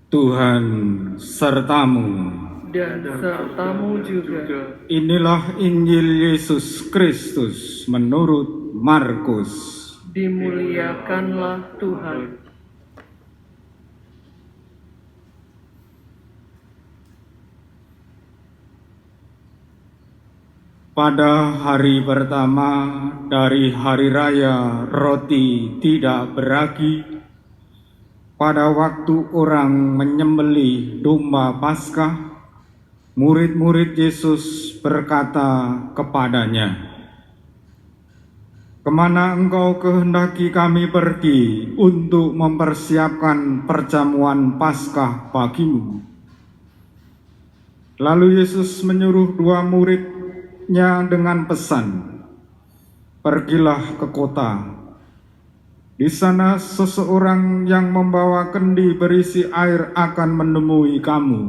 Tuhan sertamu. Dan sertamu juga. Inilah Injil Yesus Kristus menurut Markus. Dimuliakanlah Tuhan. Pada hari pertama dari hari raya roti tidak beragi, pada waktu orang menyembelih domba Paskah, murid-murid Yesus berkata kepadanya, "Kemana engkau kehendaki kami pergi untuk mempersiapkan perjamuan Paskah bagimu?" Lalu Yesus menyuruh dua muridnya dengan pesan, "Pergilah ke kota. Di sana seseorang yang membawa kendi berisi air akan menemui kamu.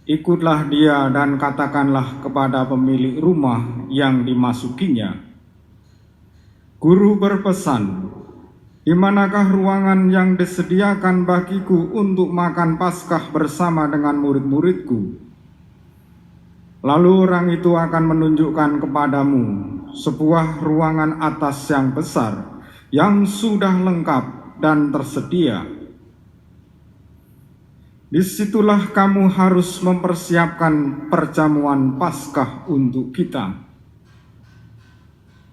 Ikutlah dia dan katakanlah kepada pemilik rumah yang dimasukinya, 'Guru berpesan, di manakah ruangan yang disediakan bagiku untuk makan Paskah bersama dengan murid-muridku?' Lalu orang itu akan menunjukkan kepadamu sebuah ruangan atas yang besar, yang sudah lengkap dan tersedia. Disitulah kamu harus mempersiapkan perjamuan Paskah untuk kita."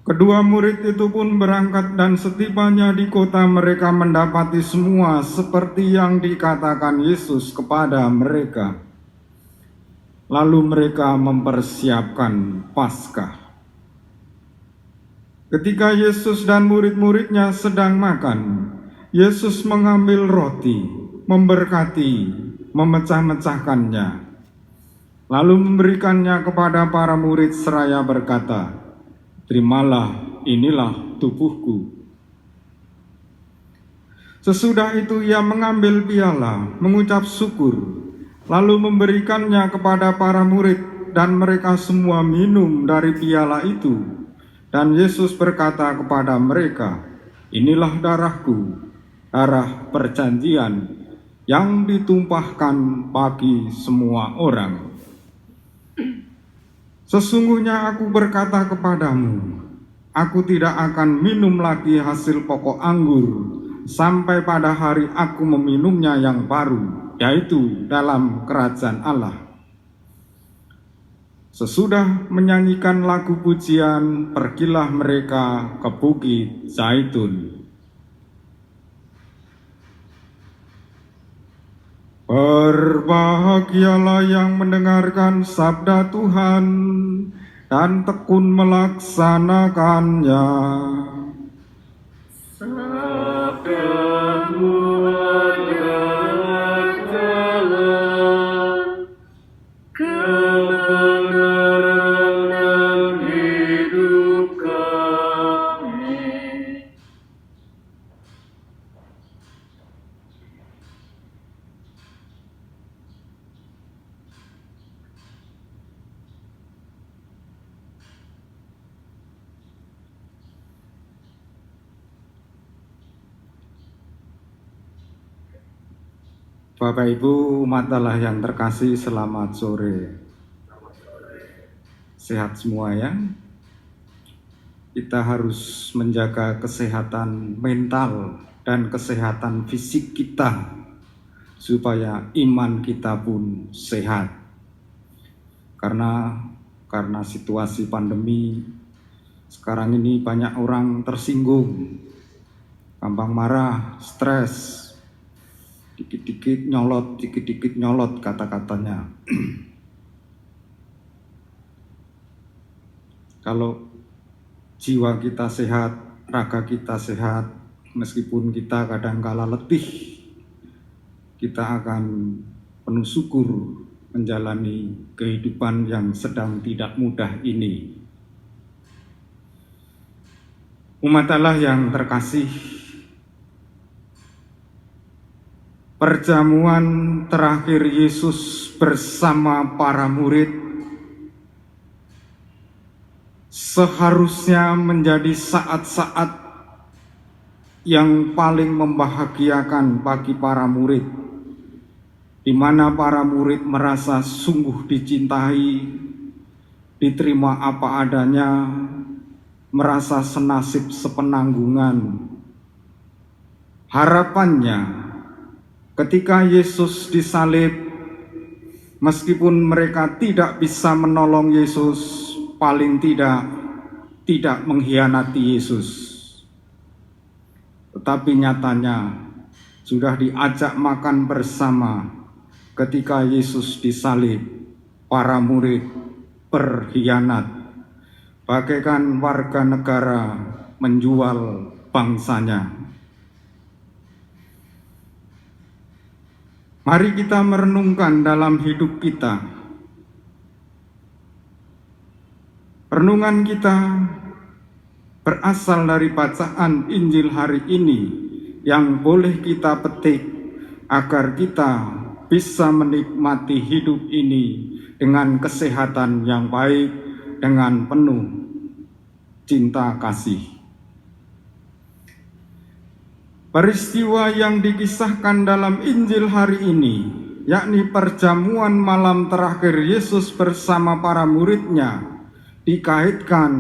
Kedua murid itu pun berangkat, dan setibanya di kota mereka mendapati semua seperti yang dikatakan Yesus kepada mereka. Lalu mereka mempersiapkan Paskah. Ketika Yesus dan murid-muridnya sedang makan, Yesus mengambil roti, memberkati, memecah-mecahkannya, lalu memberikannya kepada para murid seraya berkata, "Terimalah, inilah tubuhku." Sesudah itu ia mengambil piala, mengucap syukur, lalu memberikannya kepada para murid, dan mereka semua minum dari piala itu. Dan Yesus berkata kepada mereka, "Inilah darahku, darah perjanjian yang ditumpahkan bagi semua orang. Sesungguhnya aku berkata kepadamu, aku tidak akan minum lagi hasil pokok anggur sampai pada hari aku meminumnya yang baru, yaitu dalam kerajaan Allah." Sesudah menyanyikan lagu pujian, pergilah mereka ke Bukit Zaitun. Berbahagialah yang mendengarkan sabda Tuhan dan tekun melaksanakannya. Sabdamu adalah jalan, kebenaran dan hidup kami. Bapak Ibu umat Allah yang terkasih, selamat sore. Sehat semua ya? Kita harus menjaga kesehatan mental dan kesehatan fisik kita supaya iman kita pun sehat. Karena situasi pandemi sekarang ini banyak orang tersinggung, gampang marah, stres, dikit-dikit nyolot kata-katanya. Kalau jiwa kita sehat, raga kita sehat, meskipun kita kadang-kala letih, kita akan penuh syukur menjalani kehidupan yang sedang tidak mudah ini. Umat Allah yang terkasih, perjamuan terakhir Yesus bersama para murid seharusnya menjadi saat-saat yang paling membahagiakan bagi para murid, di mana para murid merasa sungguh dicintai, diterima apa adanya, merasa senasib sepenanggungan. Harapannya ketika Yesus disalib, meskipun mereka tidak bisa menolong Yesus, paling tidak mengkhianati Yesus. Tetapi nyatanya sudah diajak makan bersama ketika Yesus disalib. Para murid berkhianat, bagaikan warga negara menjual bangsanya. Mari kita merenungkan dalam hidup kita. Renungan kita berasal dari bacaan Injil hari ini yang boleh kita petik agar kita bisa menikmati hidup ini dengan kesehatan yang baik, dengan penuh cinta kasih. Peristiwa yang dikisahkan dalam Injil hari ini, yakni perjamuan malam terakhir Yesus bersama para muridnya, dikaitkan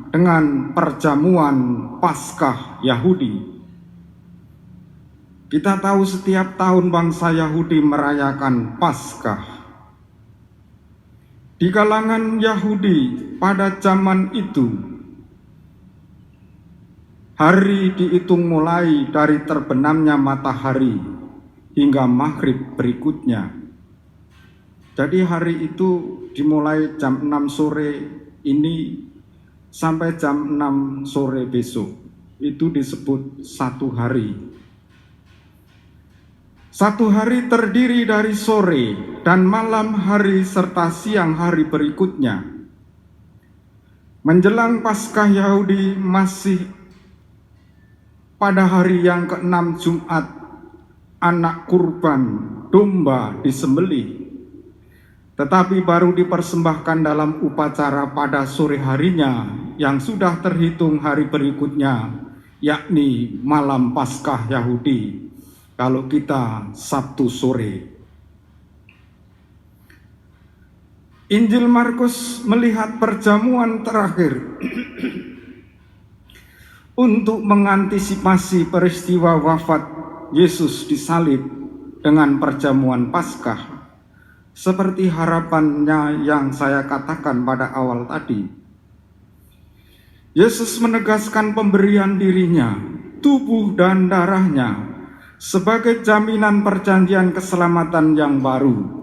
dengan perjamuan Paskah Yahudi. Kita tahu setiap tahun bangsa Yahudi merayakan Paskah. Di kalangan Yahudi pada zaman itu, hari dihitung mulai dari terbenamnya matahari hingga maghrib berikutnya. Jadi hari itu dimulai jam 6 sore ini sampai jam 6 sore besok. Itu disebut satu hari. Satu hari terdiri dari sore dan malam hari serta siang hari berikutnya. Menjelang Paskah Yahudi masih pada hari yang ke-6 Jumat, anak kurban domba disembelih, tetapi baru dipersembahkan dalam upacara pada sore harinya yang sudah terhitung hari berikutnya, yakni malam Paskah Yahudi, kalau kita Sabtu sore. Injil Markus melihat perjamuan terakhir untuk mengantisipasi peristiwa wafat Yesus disalib dengan perjamuan Paskah, seperti harapannya yang saya katakan pada awal tadi. Yesus menegaskan pemberian dirinya, tubuh dan darahnya, sebagai jaminan perjanjian keselamatan yang baru.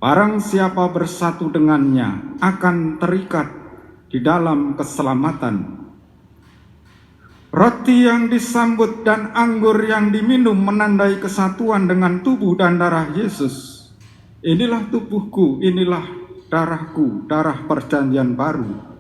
Barang siapa bersatu dengannya akan terikat di dalam keselamatan. Roti yang disambut dan anggur yang diminum menandai kesatuan dengan tubuh dan darah Yesus. Inilah tubuhku, inilah darahku, darah perjanjian baru.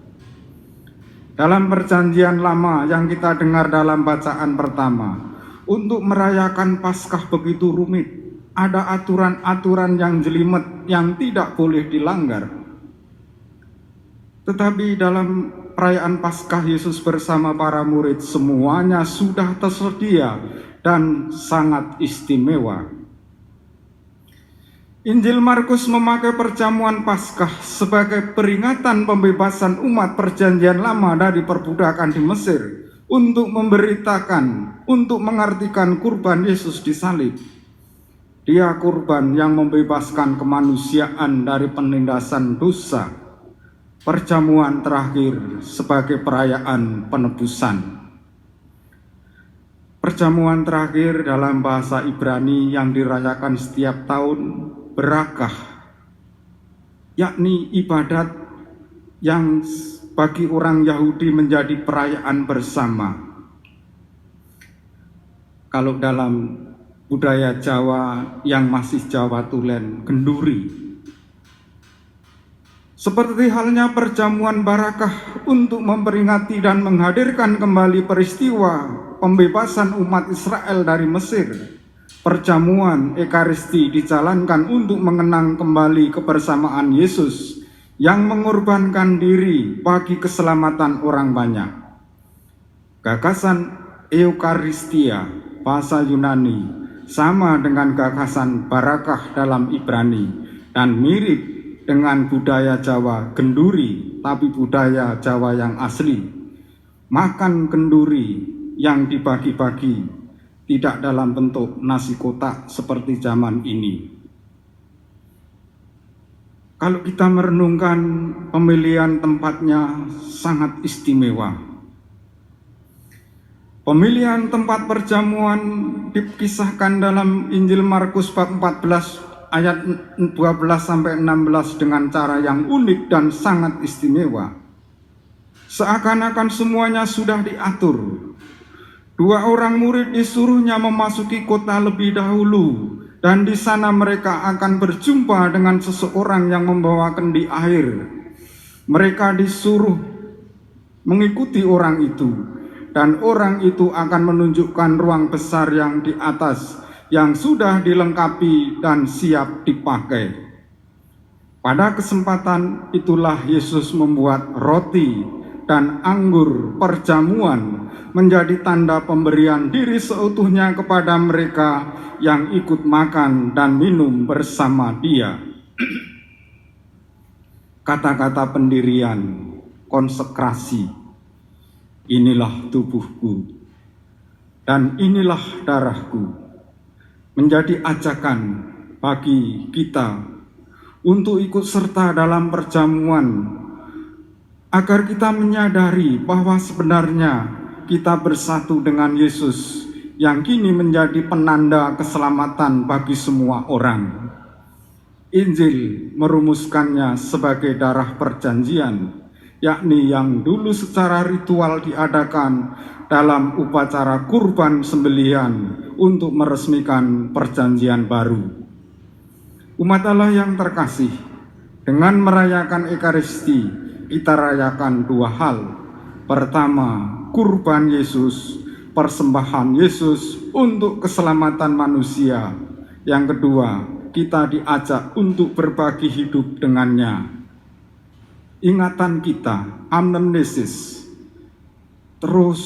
Dalam perjanjian lama yang kita dengar dalam bacaan pertama, untuk merayakan Paskah begitu rumit, ada aturan-aturan yang jelimet yang tidak boleh dilanggar. Tetapi dalam perayaan Paskah Yesus bersama para murid semuanya sudah tersedia dan sangat istimewa. Injil Markus memakai perjamuan Paskah sebagai peringatan pembebasan umat perjanjian lama dari perbudakan di Mesir untuk memberitakan, untuk mengartikan kurban Yesus disalib. Dia kurban yang membebaskan kemanusiaan dari penindasan dosa. Perjamuan terakhir sebagai perayaan penebusan. Perjamuan terakhir dalam bahasa Ibrani yang dirayakan setiap tahun berakah, yakni ibadat yang bagi orang Yahudi menjadi perayaan bersama. Kalau dalam budaya Jawa yang masih Jawa Tulen, kenduri. Seperti halnya perjamuan barakah untuk memperingati dan menghadirkan kembali peristiwa pembebasan umat Israel dari Mesir. Perjamuan Ekaristi dijalankan untuk mengenang kembali kebersamaan Yesus yang mengorbankan diri bagi keselamatan orang banyak. Gagasan Eukaristia bahasa Yunani sama dengan gagasan barakah dalam Ibrani dan mirip dengan budaya Jawa genduri, tapi budaya Jawa yang asli. Makan kenduri yang dibagi-bagi, tidak dalam bentuk nasi kotak seperti zaman ini. Kalau kita merenungkan, pemilihan tempatnya sangat istimewa. Pemilihan tempat perjamuan dikisahkan dalam Injil Markus bab 14 ayat 12 sampai 16 dengan cara yang unik dan sangat istimewa. Seakan-akan semuanya sudah diatur. 2 orang murid disuruhnya memasuki kota lebih dahulu, dan di sana mereka akan berjumpa dengan seseorang yang membawa kendi air. Mereka disuruh mengikuti orang itu, dan orang itu akan menunjukkan ruang besar yang di atas yang sudah dilengkapi dan siap dipakai. Pada kesempatan itulah Yesus membuat roti dan anggur perjamuan menjadi tanda pemberian diri seutuhnya kepada mereka yang ikut makan dan minum bersama Dia. Kata-kata pendirian, konsekrasi, inilah tubuhku dan inilah darahku, menjadi ajakan bagi kita untuk ikut serta dalam perjamuan, agar kita menyadari bahwa sebenarnya kita bersatu dengan Yesus yang kini menjadi penanda keselamatan bagi semua orang. Injil merumuskannya sebagai darah perjanjian, yakni yang dulu secara ritual diadakan dalam upacara kurban sembelihan untuk meresmikan perjanjian baru. Umat Allah yang terkasih, dengan merayakan Ekaristi, kita rayakan 2 hal. Pertama, kurban Yesus, persembahan Yesus untuk keselamatan manusia. Yang kedua, kita diajak untuk berbagi hidup dengannya. Ingatan kita, amnesis, terus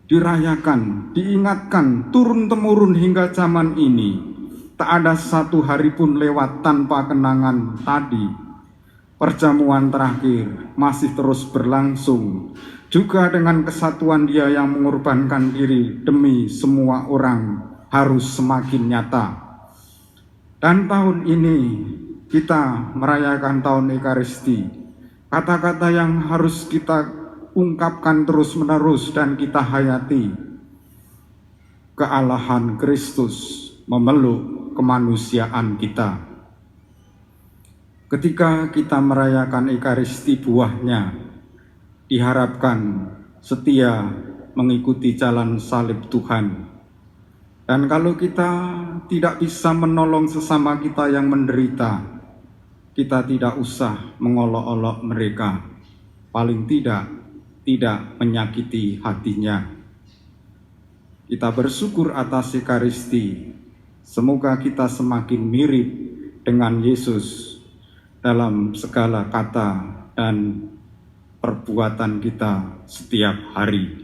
dirayakan, diingatkan turun-temurun hingga zaman ini. Tak ada satu hari pun lewat tanpa kenangan tadi. Perjamuan terakhir masih terus berlangsung, juga dengan kesatuan Dia yang mengorbankan diri demi semua orang harus semakin nyata. Dan tahun ini kita merayakan tahun Ekaristi. Kata-kata yang harus kita ungkapkan terus-menerus dan kita hayati. Kealahan Kristus memeluk kemanusiaan kita. Ketika kita merayakan Ekaristi, buahnya diharapkan setia mengikuti jalan salib Tuhan. Dan kalau kita tidak bisa menolong sesama kita yang menderita, kita tidak usah mengolok-olok mereka, paling tidak menyakiti hatinya. Kita bersyukur atas Ekaristi. Semoga kita semakin mirip dengan Yesus dalam segala kata dan perbuatan kita setiap hari.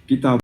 Kita